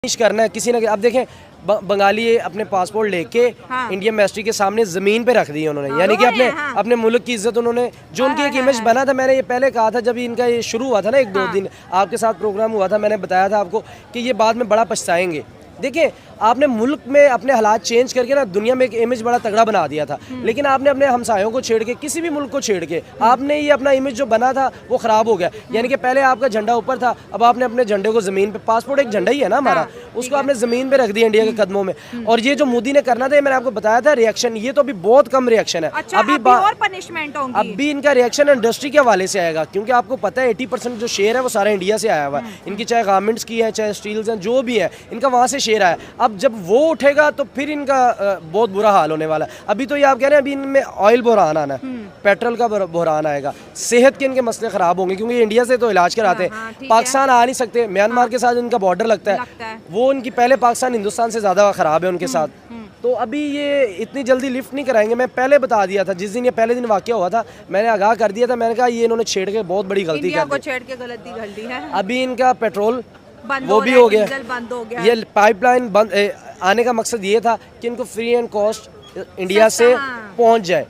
करना है किसी ना। अब देखें बंगाली अपने पासपोर्ट लेके इंडियन मिनिस्ट्री के सामने जमीन पे रख दी उन्होंने, यानी कि अपने मुल्क की इज्जत उन्होंने, जो उनकी एक इमेज बना था। मैंने ये पहले कहा था जब इनका ये शुरू हुआ था ना, 1-2 दिन आपके साथ प्रोग्राम हुआ था, मैंने बताया था आपको कि ये बाद में बड़ा पछताएंगे। देखिए आपने मुल्क में अपने हालात चेंज करके ना दुनिया में एक इमेज बड़ा तगड़ा बना दिया था, लेकिन आपने अपने हमसायों को छेड़ के, किसी भी मुल्क को छेड़ के आपने ये अपना इमेज जो बना था वो ख़राब हो गया। यानी कि पहले आपका झंडा ऊपर था, अब आपने अपने झंडे को ज़मीन पे, पासपोर्ट एक झंडा ही है ना हमारा, उसको आपने ज़मीन पे रख दिया इंडिया के कदमों में। और ये जो मोदी ने करना था, मैंने आपको बताया था रिएक्शन, ये तो अभी बहुत कम रिएक्शन है। अभी और पनिशमेंट होंगी। अभी इनका रिएक्शन इंडस्ट्री के हवाले से आएगा, क्योंकि आपको पता है 80% जो शेयर है वो सारा इंडिया से आया हुआ है। इनकी चाहे गारमेंट्स की है, चाहे स्टील्स हैं, जो भी है, इनका वहाँ से शेयर आया। अब जब वो उठेगा तो फिर इनका बहुत बुरा हाल होने वाला है। अभी तो ये आप कह रहे हैं अभी इनमें ऑयल बहरान आना है, पेट्रोल का बहरान आएगा, सेहत के इनके मसले खराब होंगे, क्योंकि इंडिया से तो इलाज कराते हैं, पाकिस्तान आ नहीं सकते, म्यांमार के साथ इनका बॉर्डर लगता है, वो इनकी पहले पाकिस्तान हिंदुस्तान से ज़्यादा खराब है उनके साथ। तो अभी ये इतनी जल्दी लिफ्ट नहीं कराएंगे। मैं पहले बता दिया था, जिस दिन ये पहले दिन वाक़या हुआ था, मैंने आगाह कर दिया था, मैंने कहा ये इन्होंने छेड़ के बहुत बड़ी गलती कर दी है। अभी इनका पेट्रोल वो भी हो गया, बंद हो गया। ये पाइपलाइन बंद आने का मकसद ये था कि इनको फ्री एंड कॉस्ट इंडिया से पहुंच जाए।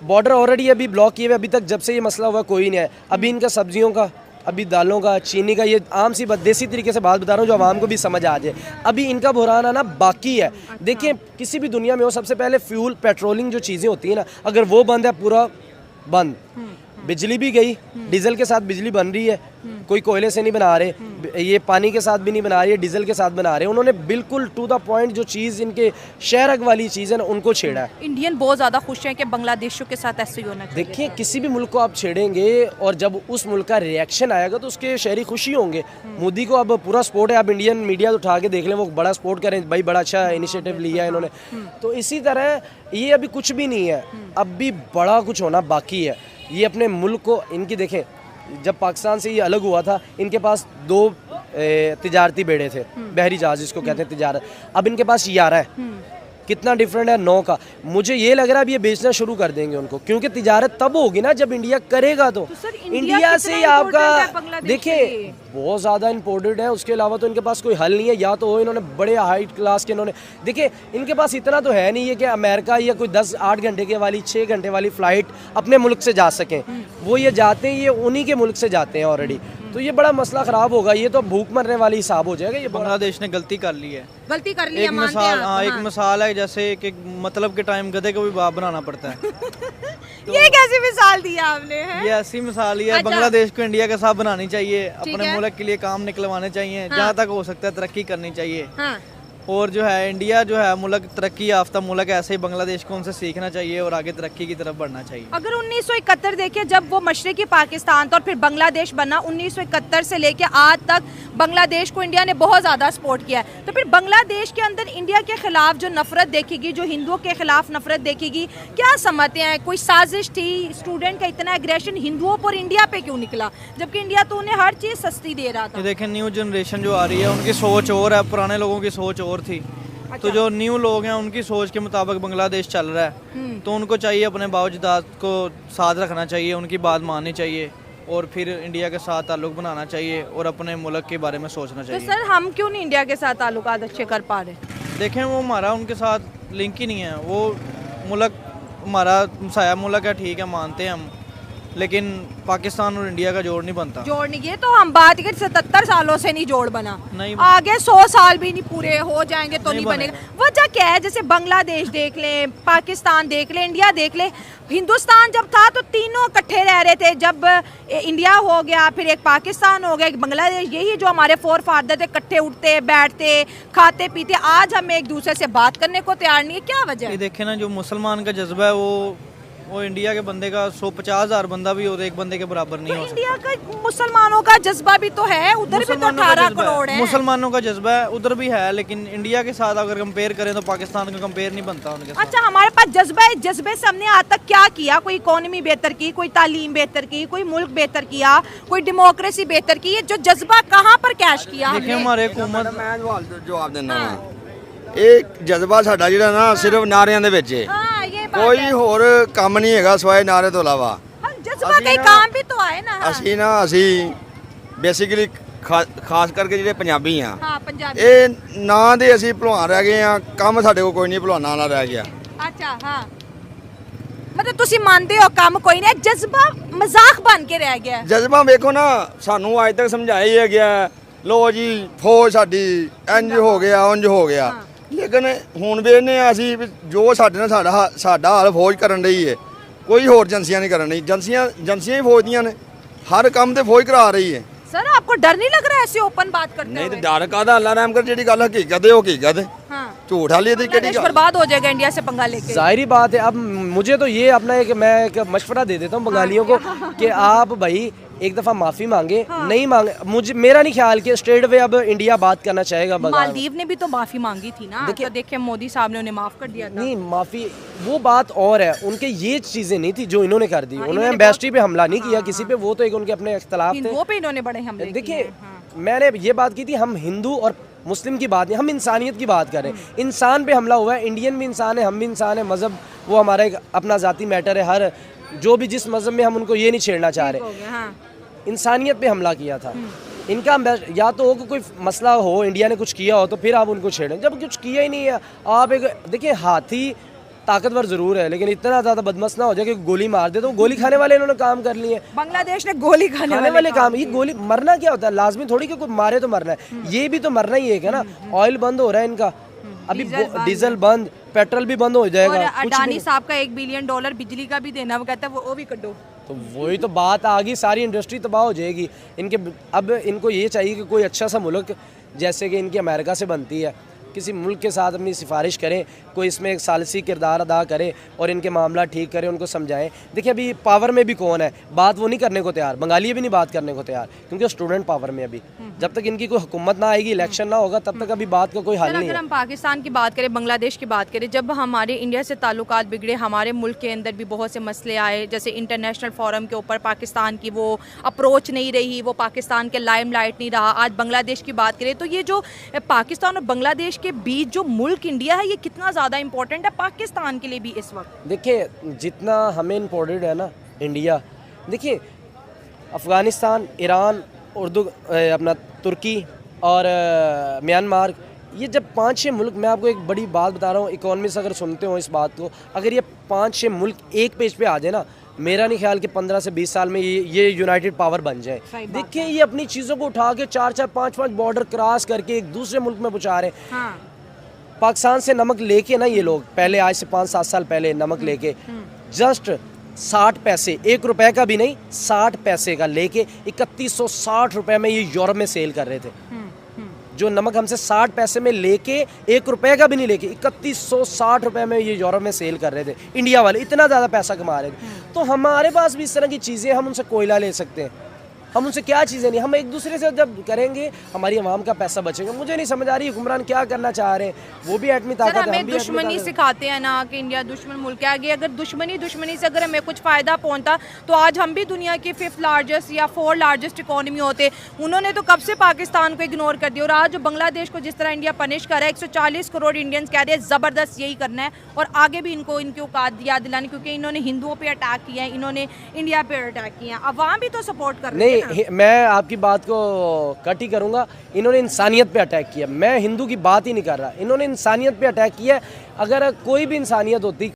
बॉर्डर ऑलरेडी अभी ब्लॉक किए हुए, अभी तक जब से ये मसला हुआ कोई नहीं है। अभी इनका सब्जियों का, अभी दालों का, चीनी का, ये आम सी देसी तरीके से बात बता रहा हूँ जो आवाम को भी समझ आ जाए, अभी इनका बहरान आना बाकी है। देखिए किसी भी दुनिया में हो, सबसे पहले फ्यूल पेट्रोलिंग जो चीज़ें होती हैं ना, अगर वो बंद है, पूरा बंद, बिजली भी गई, डीजल के साथ बिजली बन रही है, कोई कोयले से नहीं बना रहे, ये पानी के साथ भी नहीं बना रही है, डीजल के साथ बना रहे हैं। उन्होंने बिल्कुल टू द पॉइंट जो चीज़ इनके शहरक वाली चीज़ है ना, उनको छेड़ा है। इंडियन बहुत ज़्यादा खुश हैं कि बांग्लादेशियों के साथ ऐसे ही होना चाहिए। देखिए किसी भी मुल्क को आप छेड़ेंगे और जब उस मुल्क का रिएक्शन आएगा तो उसके शहरी खुशी होंगे। मोदी को अब पूरा सपोर्ट है, आप इंडियन मीडिया उठा के देख लें, वो बड़ा सपोर्ट करें, भाई बड़ा अच्छा इनिशिएटिव लिया है इन्होंने। तो इसी तरह ये अभी कुछ भी नहीं है, अब भी बड़ा कुछ होना बाकी है। ये अपने मुल्क को, इनकी देखें, जब पाकिस्तान से ये अलग हुआ था, इनके पास 2 तिजारती बेड़े थे, बहरी जहाज जिसको कहते हैं तिजारत, अब इनके पास 11 है। कितना डिफरेंट है 9 का। मुझे ये लग रहा है अब ये बेचना शुरू कर देंगे उनको, क्योंकि तिजारत तब होगी ना जब इंडिया करेगा। तो इंडिया से ही आपका देखिए बहुत ज़्यादा इम्पोर्टेड है, उसके अलावा तो इनके पास कोई हल नहीं है। या तो हो इन्होंने बड़े हाई क्लास के, इन्होंने देखिए इनके पास इतना तो है नहीं है कि अमेरिका या कोई 10-8 घंटे के वाली 6 घंटे वाली फ़्लाइट अपने मुल्क से जा सकें। वो ये जाते हैं, ये उन्हीं के मुल्क से जाते हैं ऑलरेडी। तो ये बड़ा मसला ख़राब होगा, ये तो भूख मरने वाली हिसाब हो जाएगा। ये बांग्लादेश ने गलती कर ली है, गलती कर ली है, एक मिसाल है, जैसे एक मतलब के टाइम गधे को भी बाप बनाना पड़ता है। तो ये कैसी मिसाल दी आपने है? ये ऐसी मिसाल ही है। अच्छा। बांग्लादेश को इंडिया के साथ बनानी चाहिए, अपने मुल्क के लिए काम निकलवाने चाहिए, जहाँ तक हो सकता है तरक्की करनी चाहिए। और जो है इंडिया जो है मुल्क तरक्की याफ्ता मुल्क, ऐसे ही बांग्लादेश को उनसे सीखना चाहिए और आगे तरक्की की तरफ बढ़ना चाहिए। अगर 1971 देखिए जब वो मशरकी पाकिस्तान था और फिर बांग्लादेश बना, 1971 से लेके आज तक बांग्लादेश को इंडिया ने बहुत ज़्यादा सपोर्ट किया है। तो फिर बांग्लादेश के अंदर इंडिया के खिलाफ जो नफरत देखेगी, जो हिंदुओं के खिलाफ नफरत देखेगी, क्या समझते हैं? कोई साजिश थी? स्टूडेंट का इतना एग्रेशन हिंदुओं पर इंडिया पे क्यों निकला, जबकि इंडिया तो उन्हें हर चीज़ सस्ती दे रहा था? देखें न्यू जनरेशन जो आ रही है उनकी सोच और है, पुराने लोगों की सोच और थी। अच्छा। तो जो न्यू लोग हैं उनकी सोच के मुताबिक बांग्लादेश चल रहा है, तो उनको चाहिए अपने बावजदाद को साथ रखना चाहिए, उनकी बात माननी चाहिए और फिर इंडिया के साथ ताल्लुक बनाना चाहिए और अपने मुल्क के बारे में सोचना चाहिए। तो सर हम क्यों नहीं इंडिया के साथ ताल्लुकात अच्छे कर पा रहे? देखें वो हमारा उनके साथ लिंक ही नहीं है। वो मुल्क हमारा हमसाया मुल्क है, ठीक है, मानते हैं हम, लेकिन पाकिस्तान और इंडिया का जोड़ नहीं बनता। जोड़ नहीं, ये तो हम बात करें 77 सालों से नहीं जोड़ बना, नहीं आगे 100 साल भी नहीं पूरे हो जाएंगे तो नहीं बनेगा। वजह क्या है? जैसे बांग्लादेश देख ले, पाकिस्तान देख ले, इंडिया देख ले। हिंदुस्तान जब था तो तीनों इकट्ठे रह रहे थे, जब इंडिया हो गया फिर एक पाकिस्तान हो गया, एक बांग्लादेश, यही जो हमारे फोर फादर थे, इकट्ठे उठते बैठते खाते पीते। आज हम एक दूसरे से बात करने को तैयार नहीं है, क्या वजह है? देखे ना, जो मुसलमान का जज्बा है वो इंडिया के बंदे का 150,000 बंदा भी और एक बंदे के बराबर नहीं हो सकता। इंडिया का मुसलमानों का जज्बा भी तो है, उधर भी तो 18 करोड़ है। मुसलमानों का जज्बा है उधर भी है, लेकिन इंडिया के साथ अगर कंपेयर करें तो पाकिस्तान का कंपेयर नहीं बनता उनके साथ। अच्छा, हमारे पास जज्बा है, जज्बे से हमने आज तक क्या किया? कोई इकोनॉमी बेहतर की, कोई तालीम बेहतर की, कोई मुल्क बेहतर किया, कोई डेमोक्रेसी बेहतर की? ये जो जज्बा कहाँ पर कैश किया? देखिए हमारे हुकूमत जवाब देना एक जज्बा साडा जिहड़ा ना सिर्फ नारियां दे विच है, कोई होर काम नहीं हैगा सिवाय नारे तो इलावा। जज्बा कई काम भी तो आए ना। ਅਸੀਂ ਬੇਸਿਕਲੀ ਖਾਸ ਕਰਕੇ ਜਿਹੜੇ ਪੰਜਾਬੀ ਆ हाँ पंजाबी ਇਹ ਨਾਂ ਦੇ ਅਸੀਂ ਭਲਵਾਨ ਰਹਿ ਗਏ ਆ, ਕੰਮ ਸਾਡੇ ਕੋਲ ਕੋਈ ਨਹੀਂ ਭਲਵਾਨਾਂ ਨਾਲ ਰਹਿ ਗਿਆ। अच्छा हाँ मतलब ਤੁਸੀਂ ਮੰਨਦੇ ਹੋ ਕੰਮ ਕੋਈ ਨਹੀਂ, ਜਜ਼ਬਾ ਮਜ਼ਾਕ ਬਣ ਕੇ ਰਹਿ ਗਿਆ ਹੈ। ਜਜ਼ਬਾ ਵੇਖੋ ਨਾ, ਸਾਨੂੰ ਅੱਜ ਤੱਕ ਸਮਝਾਇਆ ਹੀ ਗਿਆ ਲੋ ਜੀ ਫੌਜ ਸਾਡੀ ਇੰਜ ਹੋ ਗਿਆ ਉਂਝ ਹੋ ਗਿਆ, ਲੇਕਿਨ ਹੁਣ ਵੇਖਨੇ ਆ ਅਸੀਂ ਵੀ ਜੋ ਸਾਡੇ ਨਾਲ ਸਾਡਾ ਹਾਲ ਫੌਜ ਕਰਨ ਰਹੀ ਹੈ, ਕੋਈ ਹੋਰ ਏਜੰਸੀਆਂ ਨਹੀਂ ਕਰਨ ਰਹੀ। ਏਜੰਸੀਆਂ ਹੀ ਫੌਜ ਦੀਆਂ ਨੇ, ਹਰ ਕੰਮ ਤੇ ਫੌਜ ਕਰਾ ਰਹੀ ਹੈ। सर आपको डर नहीं लग रहा है ऐसे ओपन बात करते ਨਹੀਂ ਤੇ हुए? ਡਰ ਕਾਹਦਾ, ਅੱਲਾ ਰਹਿਮ ਕਰ, ਜਿਹੜੀ ਗੱਲ ਹਕੀਕਤ ਹੈ ਉਹ ਹਕੀਕਤ ਹੈ, हाँ ਝੂਠ ਵਾਲੀ ਦੀ ਕਿਹੜੀ बांग्लादेश ਗੱਲ। बर्बाद हो जाएगा इंडिया से पंगा लेके। जाहिर बात है। अब मुझे तो ये अपना मैं एक मशवरा दे देता हूँ बंगालियों को कि आप भाई एक दफ़ा माफ़ी मांगे, नहीं मांगे, मुझे मेरा नहीं ख्याल कि स्ट्रेट वे अब इंडिया बात करना चाहेगा। मालदीव ने भी तो माफी मांगी थी ना, तो देखिए मोदी साहब ने उन्हें माफ कर दिया था। नहीं माफ़ी वो बात और है, उनके ये चीज़ें नहीं थी जो इन्होंने कर दी। उन्होंने एम्बेसडरी पे हमला नहीं किया किसी पे, वो तो एक उनके अपने इख्तलाफ थे। वो पे इन्होंने बड़े हमले किए देखिए हैं, हाँ। मैंने ये बात की थी, हम हिंदू और मुस्लिम की बात नहीं, हम इंसानियत की बात कर रहे हैं। इंसान पे हमला हुआ है, इंडियन भी इंसान है, हम भी इंसान है। मज़हब वो हमारा एक अपना ज़ाती मैटर है, हर जो भी जिस मज़हब में हम उनको ये नहीं छेड़ना चाह रहे। हो गया, हाँ। इंसानियत पे हमला किया था इनका। या तो हो कि कोई मसला हो, इंडिया ने कुछ किया हो तो फिर आप उनको छेड़ें, जब कुछ किया ही नहीं है आप एक देखिए हाथी ताकतवर जरूर है लेकिन इतना ज़्यादा बदमस्त ना हो जाए कि गोली मार दे। तो गोली खाने वाले इन्होंने काम कर लिए, बांग्लादेश ने गोली खाने वाले काम। ये गोली मरना क्या होता है, लाजमी थोड़ी कि कोई मारे तो मरना है, ये भी तो मरना ही है ना। ऑयल बंद हो रहा है इनका, अभी डीजल बंद, पेट्रोल भी बंद हो जाएगा। और अडानी साहब का $1 बिलियन बिजली का भी देना, वो कहता है वो भी कटो। तो वही तो बात आ गई, सारी इंडस्ट्री तबाह हो जाएगी इनके। अब इनको ये चाहिए कि कोई अच्छा सा मुल्क जैसे कि इनकी अमेरिका से बनती है, किसी मुल्क के साथ अपनी सिफारिश करें, कोई इसमें एक सालसी किरदार अदा करे और इनके मामला ठीक करे, उनको समझाएं। देखिए अभी पावर में भी कौन है, बात वो नहीं करने को तैयार, बंगाली भी नहीं बात करने को तैयार, क्योंकि स्टूडेंट पावर में अभी। जब तक इनकी कोई हुकूमत ना आएगी, इलेक्शन ना होगा, तब तक अभी बात का कोई हल नहीं अगर है। हम पाकिस्तान की बात करें, बांग्लादेश की बात करें, जब हमारे इंडिया से ताल्लुकात बिगड़े, हमारे मुल्क के अंदर भी बहुत से मसले आए, जैसे इंटरनेशनल फोरम के ऊपर पाकिस्तान की वो अप्रोच नहीं रही, वो पाकिस्तान के लाइमलाइट नहीं रहा। आज बांग्लादेश की बात करें तो ये जो पाकिस्तान और बांग्लादेश के बीच जो मुल्क इंडिया है, ये कितना ज़्यादा इंपॉर्टेंट है पाकिस्तान के लिए भी इस वक्त। देखिए जितना हमें इम्पोर्टेंट है ना इंडिया, देखिए अफ़गानिस्तान, ईरान, अपना तुर्की और म्यांमार, ये जब 5-6 मुल्क, मैं आपको एक बड़ी बात बता रहा हूँ, इकोनॉमिस्ट अगर सुनते हो इस बात को, अगर ये 5-6 मुल्क एक पेज पे आ जाए ना, मेरा नहीं ख्याल कि 15 से 20 साल में ये यूनाइटेड पावर बन जाए। देखिए ये अपनी चीज़ों को उठा के 4-4, 5-5 बॉर्डर क्रॉस करके एक दूसरे मुल्क में पहुँचा रहे हैं। हाँ। पाकिस्तान से नमक लेके ना ये लोग पहले, आज से 5-7 साल पहले नमक लेके जस्ट 60 पैसे, 1 रुपए का भी नहीं, 60 पैसे का लेके 3160 रुपए में ये यूरोप में सेल कर रहे थे। जो नमक हमसे 60 पैसे में लेके, 1 रुपए का भी नहीं लेके 3160 रुपए में ये यूरोप में सेल कर रहे थे। इंडिया वाले इतना ज़्यादा पैसा कमा रहे थे। तो हमारे पास भी इस तरह की चीज़ें, हम उनसे कोयला ले सकते हैं, हम उनसे क्या चीज़ें नहीं, हम एक दूसरे से जब करेंगे हमारी आवाम का पैसा बचेगा। मुझे नहीं समझ आ रही हुक्मरान क्या करना चाह रहे हैं, वो भी एटमी ताकत है, हम हमें भी एटमी दुश्मनी ताकत। सिखाते हैं ना कि इंडिया दुश्मन मुल्क है। आगे अगर दुश्मनी से अगर हमें कुछ फ़ायदा पहुंचता तो आज हम भी दुनिया के 5th लार्जेस्ट या 4th लार्जेस्ट इकोनॉमी होते। उन्होंने तो कब से पाकिस्तान को इग्नोर कर दिया, और आज जो बांग्लादेश को जिस तरह इंडिया पनिश कर रहा है, 140 करोड़ इंडियंस कह रहे हैं ज़बरदस्त यही करना है, और आगे भी इनको इनकी औकात याद दिलानी, क्योंकि इन्होंने हिंदुओं पर अटैक किया है, इन्होंने इंडिया पर अटैक किया है। अवाम भी तो सपोर्ट कर रही है नहीं, मैं आपकी बात को कट ही करूंगा। इन्होंने इंसानियत पे अटैक किया, मैं हिंदू की बात ही नहीं कर रहा, इन्होंने इंसानियत पे अटैक किया। अगर कोई भी इंसानियत होती